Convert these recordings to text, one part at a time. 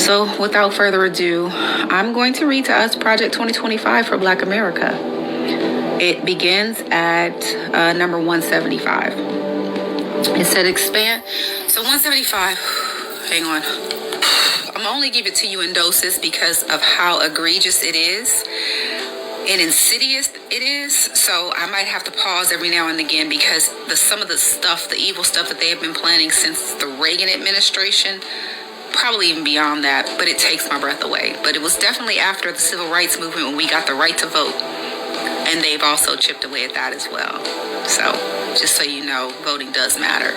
So without further ado, I'm going to read to us Project 2025 for Black America. It begins at number 175. It said expand. So 175, hang on. I'm only give it to you in doses because of how egregious it is and insidious it is. So I might have to pause every now and again because some of the stuff, the evil stuff that they have been planning since the Reagan administration, probably even beyond that, but it takes my breath away. But it was definitely after the civil rights movement when we got the right to vote. And they've also chipped away at that as well. So just so you know, voting does matter.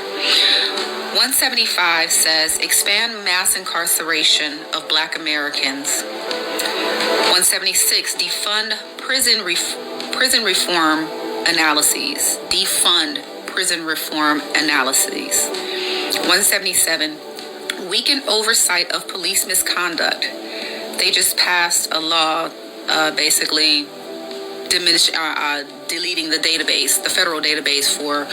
175 says, expand mass incarceration of Black Americans. 176, defund prison reform analyses. Defund prison reform analyses. 177, weaken oversight of police misconduct. They just passed a law basically deleting the database, the federal database for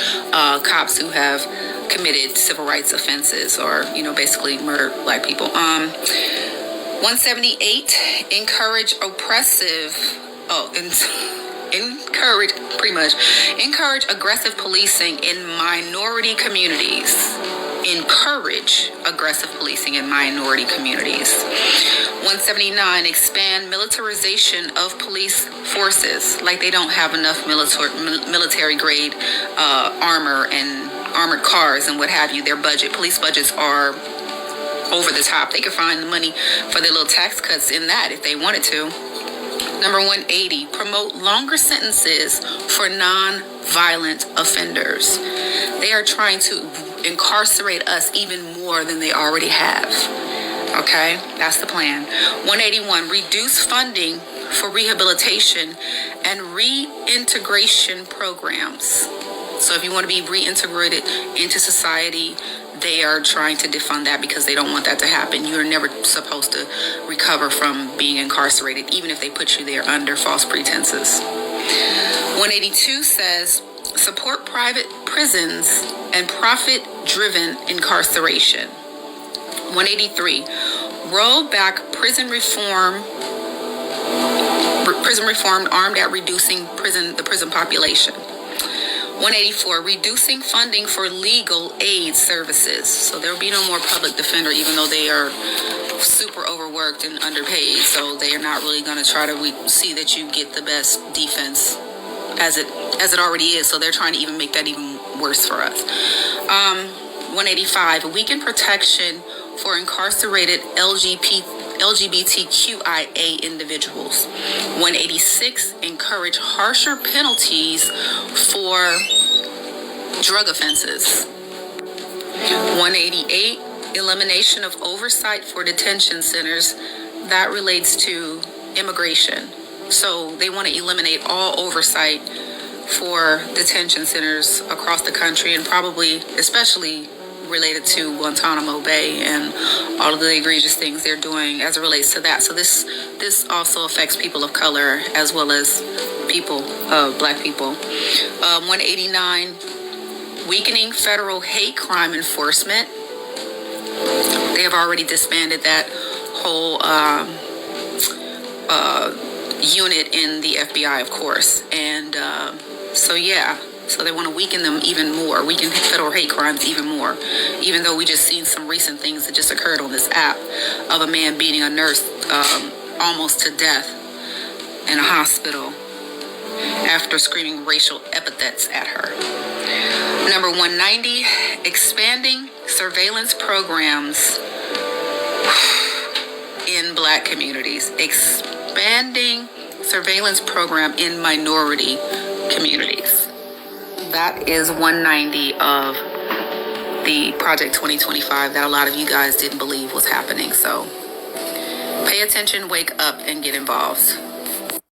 cops who have committed civil rights offenses or, basically murdered Black people. 178, encourage aggressive policing in minority communities. Encourage aggressive policing in minority communities. 179, expand militarization of police forces. Like they don't have enough military grade armor and armored cars and what have you. Their police budgets are over the top. They could find the money for their little tax cuts in that if they wanted to. Number 180, promote longer sentences for non-violent offenders. They are trying to incarcerate us even more than they already have. Okay, that's the plan. 181, reduce funding for rehabilitation and reintegration programs. So if you want to be reintegrated into society, they are trying to defund that because they don't want that to happen. You're never supposed to recover from being incarcerated, even if they put you there under false pretenses. 182 says, support private prisons and profit-driven incarceration. 183, roll back prison reform armed at reducing the prison population. 184, reducing funding for legal aid services. So there will be no more public defender, even though they are super overworked and underpaid. So they are not really going to try to see that you get the best defense as it already is. So they're trying to even make that even worse for us. 185, weaken protection for incarcerated LGBTQIA individuals. 186, encourage harsher penalties for drug offenses. 188, elimination of oversight for detention centers. That relates to immigration. So they want to eliminate all oversight for detention centers across the country and probably especially related to Guantanamo Bay and all of the egregious things they're doing as it relates to that. So this also affects people of color as well as Black people. 189, weakening federal hate crime enforcement. They have already disbanded that whole unit in the FBI, of course. And so they want to weaken them even more, weaken federal hate crimes even more, even though we just seen some recent things that just occurred on this app of a man beating a nurse almost to death in a hospital after screaming racial epithets at her. Number 190, expanding surveillance programs in Black communities. Expanding surveillance program in minority communities. That is 190 of the Project 2025 that a lot of you guys didn't believe was happening. So pay attention, wake up, and get involved.